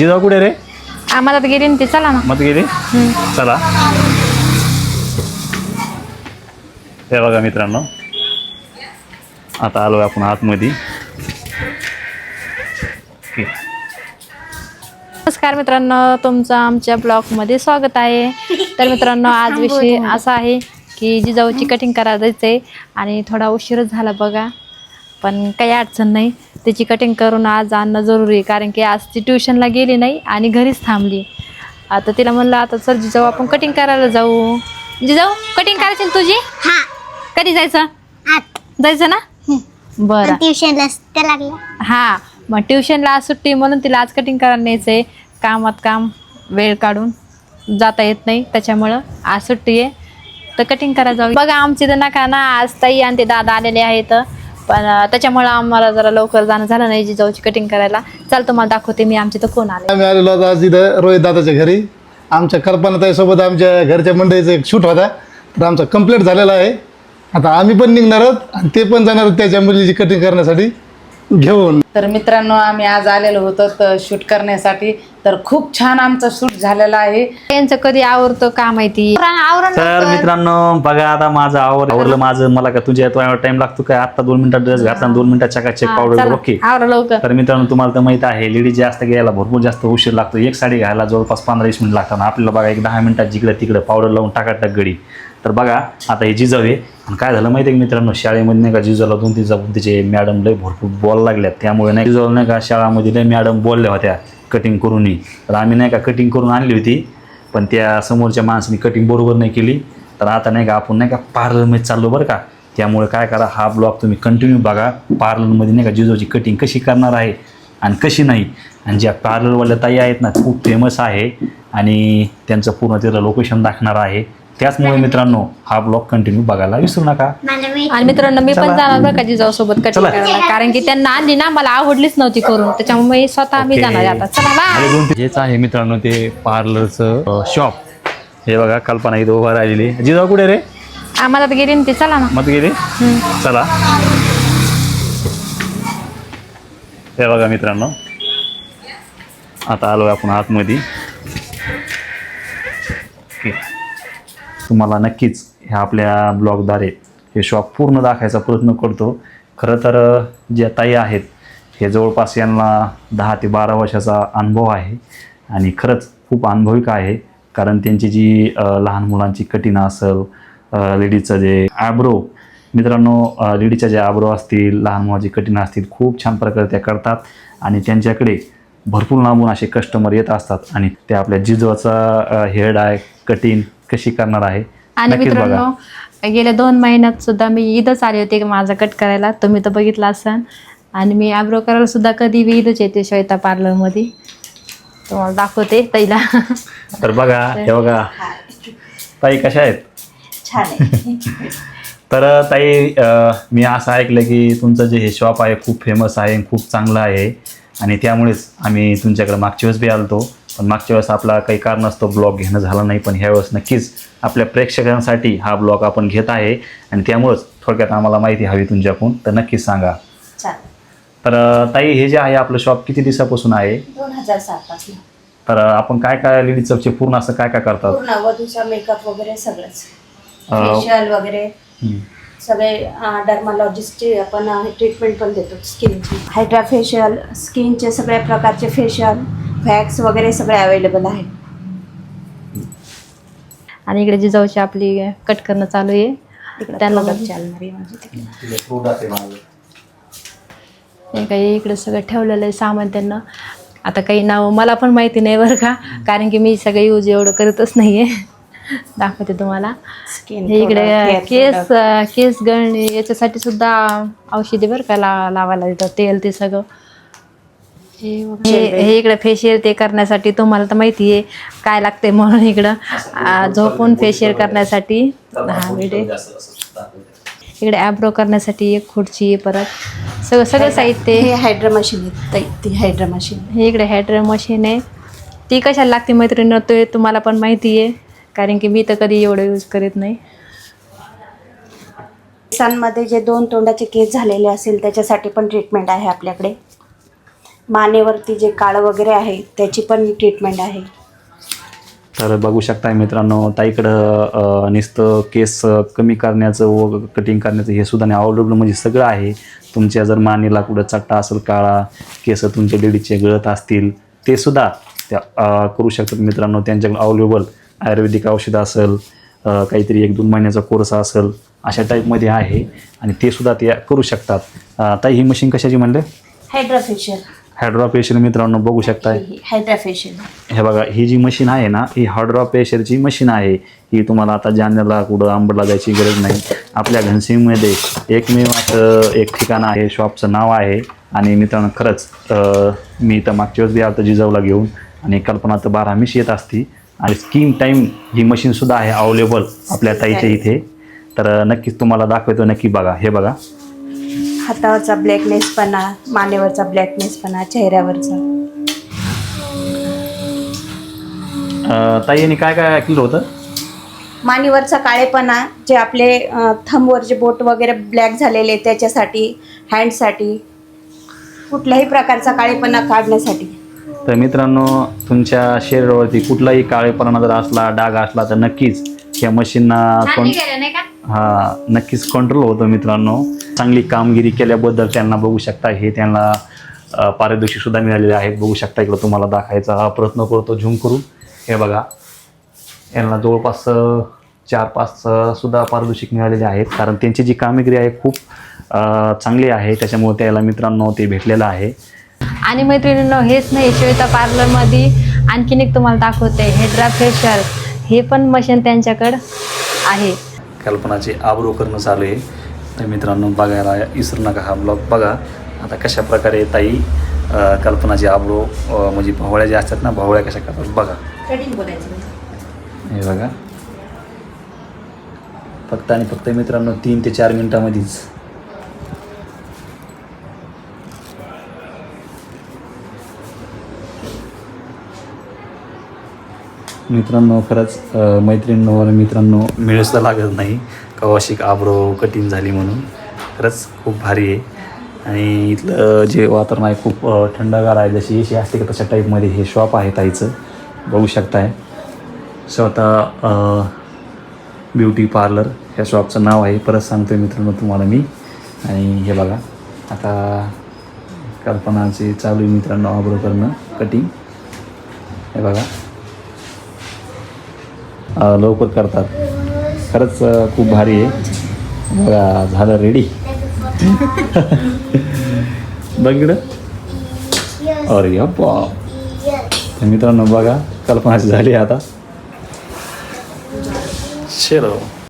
जिजाऊ कुठे रे? आम्हाला तर गेली ते, चला ना. मत गेली. चला. हे बघा मित्रांनो, आता आलोय आपण आतमध्ये. नमस्कार मित्रांनो, तुमचं आमच्या ब्लॉगमध्ये स्वागत आहे. तर मित्रांनो, आज विषय असा आहे की जिजाऊची कटिंग करायला जायचं आहे आणि थोडा उशीरच झाला बघा, पण काही अडचण नाही. त्याची कटिंग करून आज आणणं जरुरी आहे, कारण की आज ती ट्युशनला गेली नाही आणि घरीच थांबली. आता तिला म्हणलं, आता चल जिजाऊ आपण कटिंग करायला जाऊ. जिजाऊ कटिंग करायची ना तुझी? हां. कधी जायचं? जायचं ना? बरं. ट्युशनला लागला. हां, मग ट्युशनला आज सुट्टी म्हणून तिला आज कटिंग करायला न्यायचं आहे. कामात काम वेळ काढून जाता येत नाही, त्याच्यामुळं आज सुट्टी आहे तर कटिंग करायला जाऊ. बघा आमची तर नका ना, आज ताई आणि ते दादा आलेले आहेत, पण त्याच्यामुळं आम्हाला जरा लवकर जाणं झालं नाही जिजाऊची कटिंग करायला. चल तुम्हाला दाखवते मी आमची तर कोण आले. आम्ही आलेलो होतो आज इथं रोहित दादाच्या घरी. आमच्या कल्पनाताईसोबत आमच्या घरच्या मंडळीचा एक शूट होता, तर आमचा कंप्लीट झालेला आहे. आता आम्ही पण निघणार आहोत आणि ते पण जाणार आहोत त्याच्या मुलीची कटिंग करण्यासाठी घेऊन. तर मित्रांनो, आम्ही आज आलेलो होतो तर शूट करण्यासाठी. तर खूप छान आमचं शूट झालेलं आहे. यांचं कधी आवडतं का माहिती. तर मित्रांनो बघा, आता माझं आवरलं माझं. मला का तुझ्या टाइम लागतो काय? आता 2 मिनिटात ड्रेस घातला, 2 मिनिटात चकाचक पावडर. ओके, आवरा लवकर. तर मित्रांनो तुम्हाला तर माहित आहे, लेडीज जास्त घ्यायला भरपूर जास्त उशीर लागतो. एक साडी घ्यायला जवळपास 15-20 मिनिट लागतात. आपल्याला बघा एक 10 मिनिटात जिकडे तिकडे पावडर लावून टाकाटक गडी. तर बघा आता हे जिजाऊ आहे. आणि काय झालं माहिती आहे का मित्रांनो, शाळेमध्ये नाही का जिजाऊला 2-3 जाऊन तिचे मॅडम लय भरपूर बोलायला लागल्यात. त्यामुळे नाही जिजाऊला नाही का शाळामध्ये लय मॅडम बोलल्या होत्या कटिंग करून. तर आम्ही नाही का कटिंग करून आणली होती, पण त्या समोरच्या माणसाने कटिंग बरोबर नाही केली. तर आता नाही का आपण नाही का पार्लरमध्ये चाललो बरं का. त्यामुळे काय करा, हा ब्लॉग तुम्ही कंटिन्यू बघा. पार्लरमध्ये नाही का जिजाऊची कटिंग कशी करणार आहे आणि कशी नाही. आणि ज्या पार्लरवाल्या ताई आहेत ना, खूप फेमस आहे आणि त्यांचं पूर्ण तिथलं लोकेशन दाखवणार आहे. त्याचमुळे मित्रांनो हा ब्लॉग कंटिन्यू बघायला विसरू नका. आणि मित्रांनो, मी पण जाणार बरं का जिजाऊ सोबत कटिंग करायला, कारण की त्यांना आणली ना, मला आवडलीच नव्हती करून, त्याच्यामुळे स्वतः मी जाणार आहे आता. चला बाय. हेच आहे मित्रांनो ते पार्लरचं शॉप. हे बघा कल्पना इथं उभा राहिलेली. जिजाऊ कुठे रे? आम्हाला तर गेली ते, चला ना. मत गेली. चला. हे बघा मित्रांनो, आता आलोय आपण आतमध्ये. तुम्हाला नक्कीच ह्या आपल्या ब्लॉगद्वारे हे शॉप पूर्ण दाखवायचा प्रयत्न करतो. खरं तर ज्या ताई आहेत हे जवळपास यांना 10 ते 12 वर्षाचा अनुभव आहे आणि खरंच खूप अनुभविक आहे. कारण त्यांची जी लहान मुलांची कटिंग असेल, लेडीजचं जे आयब्रो, मित्रांनो लेडीजच्या ज्या आयब्रो असतील, लहान मुलांची कटिंग असतील, खूप छान प्रकारे त्या करतात. आणि त्यांच्याकडे भरपूर लांबून असे कस्टमर येत असतात आणि ते आपल्या जिजवाचा हेअर डाय कटिंग कशी करणार आहे. आणि मित्रांनो, गेल्या 2 महिन्यात सुद्धा मी इथंच आले होते माझा कट करायला, तुम्ही तर बघितला असाल. आणि मी आयब्रो करायला सुद्धा कधी बी इथंच येते श्वेता पार्लरमध्ये. तुम्हाला दाखवते ताईला. तर बघा, हे बघा ताई कशा आहेत? छान आहे. तर ताई, मी असं ऐकलं की तुमचं जे हे शॉप आहे खूप फेमस आहे, खूप चांगलं आहे. आणि त्यामुळेच आम्ही तुमच्याकडे मागच्या वेळेस बी आलतो, पण मागच्या वेळेस आपला काही कारणास्तव ब्लॉग घेणं झालं नाही. पण ह्यावेळेस नक्कीच आपल्या प्रेक्षकांसाठी हा ब्लॉग आपण घेत आहे आणि त्यामुळंच थोडक्यात आम्हाला माहिती हवी तुमच्याकडून, तर नक्कीच सांगा. तर ताई, हे जे आहे आपलं शॉप किती दिवसापासून आहे? 2007 पासून. तर आपण काय काय लेडीजचे पूर्ण असं काय काय करतात? पूर्ण वधूचा मेकअप वगैरे सगळंच, फेशियल वगैरे सगळे. डर्मालॉजिस्टची आपण ट्रीटमेंट पण देतो. स्किनची हायड्रा फेशियल, स्किनचे सगळ्या प्रकारचे फेशियल, वॅक्स वगैरे सगळे अवेलेबल आहे. आणि इकडे जिजाऊची आपली कट करणं चालू आहे. त्यांना काही इकडे सगळं ठेवलेलं आहे सामान त्यांना. आता काही नाव मला पण माहिती नाही बरं का, कारण की मी सगळं यूज एवढं करतच नाही आहे. दाखवते तुम्हाला. हे इकडे केस गळणे याच्यासाठी सुद्धा औषधी बरं का लावायला देतात, तेल ते सगळं. हे इकडे फेशियल ते करण्यासाठी तुम्हाला तर माहिती आहे काय लागते, म्हणून इकडं झोपून फेशियल करण्यासाठी 10 मिनिटे. इकडे ॲब्रो करण्यासाठी एक खुर्ची आहे, परत सगळं साहित्य. हे हायड्रा मशीन आहे, ती हायड्रा मशीन. हे इकडे हायड्रा मशीन आहे. ती कशाला लागते मैत्रिणी, ते तुम्हाला पण माहिती आहे, कारण की मी तर कधी एवढं यूज करत नाही. केसांमध्ये जे 2 तोंडाचे केस झालेले असेल त्याच्यासाठी पण ट्रीटमेंट आहे आपल्याकडे. मानेवरती जे काळं वगैरे आहे त्याची पण ट्रीटमेंट आहे. तर बघू शकताय मित्रांनो, ताईकडं नुसतं केस कमी करण्याचं व कटिंग करण्याचं हे सुद्धा नाही, अवेलेबल म्हणजे सगळं आहे. तुमच्या जर मानेला कुठं चट्टा असेल, काळा केस तुमच्या लेडीजचे गळत असतील ते सुद्धा त्या करू शकतात मित्रांनो. त्यांच्याकडे अवेलेबल आयुर्वेदिक औषधं असेल, काहीतरी 1-2 महिन्याचा कोर्स असेल, अशा टाईपमध्ये आहे आणि ते सुद्धा ते करू शकतात. ताई ही मशीन कशाची म्हणले? हायड्राफेशियल. हायड्रा फेशियल मित्रांनो बघू शकताय. हायड्राफेशियल हे बघा, ही जी मशीन आहे ना, ही हायड्रा फेशियलची मशीन आहे. ही तुम्हाला आता जालन्याला कुठं आंबडला जायची गरज नाही. आपल्या घनसिंगमध्ये एकमेव असं एक ठिकाण आहे, शॉपचं नाव आहे. आणि मित्रांनो खरंच मी इथं मागच्या वेळेस बी आता जिजाऊला घेऊन, आणि कल्पना तर 12 हमेश येत असती. आणि स्किन टाईम ही मशीनसुद्धा आहे अवेलेबल आपल्या ताईच्या इथे. तर नक्कीच तुम्हाला दाखवतो, नक्की बघा. हे बघा, हातावरचा ब्लॅकनेसपणा, मानेवरचा ब्लॅकनेसपणा, चेहऱ्यावरचा. ताईने काय काय केलं होतं? मानेवरचा काळेपणा, जे आपले थंबवर जे बोट वगैरे ब्लॅक झालेले त्याच्यासाठी, हँडसाठी, कुठल्याही प्रकारचा काळेपणा काढण्यासाठी. तर मित्रांनो, तुमच्या शरीरावरती कुठलाही काळेपणा जर असला, डाग असला, तर नक्कीच या मशीनना नक्कीच कंट्रोल होतं मित्रांनो. चांगली कामगिरी केल्याबद्दल त्यांना बघू शकता, हे त्यांना पारितोषिक सुद्धा मिळालेले आहेत. बघू शकता, इकडं तुम्हाला दाखवायचा हा प्रयत्न करतो झूम करून. हे बघा, यांना जवळपास 4-5 सुद्धा पारितोषिक मिळालेले आहेत, कारण त्यांची जी कामगिरी आहे खूप चांगली आहे. त्याच्यामुळे त्याला मित्रांनो ते भेटलेलं आहे. आणि मैत्रिणींनो, हेच नाही, श्वेता पार्लरमध्ये आणखीन एक तुम्हाला दाखवते, हायड्रा फेशियल. हे पण मशीन त्यांच्याकडं आहे. कल्पनाचे आब्रो करणं चालू आहे. तर मित्रांनो, बघायला विसरू नका हा ब्लॉग. बघा आता कशा प्रकारे ताई कल्पनाचे आब्रो म्हणजे भोवळ्या ज्या असतात ना, भोवळ्या कशा करतात बघा. कटिंग बोलायचं. हे बघा, फक्त आणि फक्त मित्रांनो 3 ते 4 मिनिटामध्येच. मित्रांनो खरंच मित्रांनो मिळसुद्धा लागत नाही कवाशिक आब्रो कटिंग झाली म्हणून. खरंच खूप भारी आहे. आणि इथलं जे वातावरण आहे खूप थंडगार आहे, जशी एसी असते का तशा टाईपमध्ये हे शॉप आहे ताईचं. बघू शकताय, स्वतः ब्युटी पार्लर ह्या शॉपचं नाव आहे. परत सांगतो आहे मित्रांनो तुम्हाला मी. आणि हे बघा, आता कल्पनाचे चालू आहे मित्रांनो आब्रो करणं, कटिंग. हे बघा, लवकर करतात. खरंच खूप भारी आहे. बघा, झालं रेडी. बघ इकडं. अरे बाप. मित्रांनो बघा, कल्पनाची झाली आता. चलो.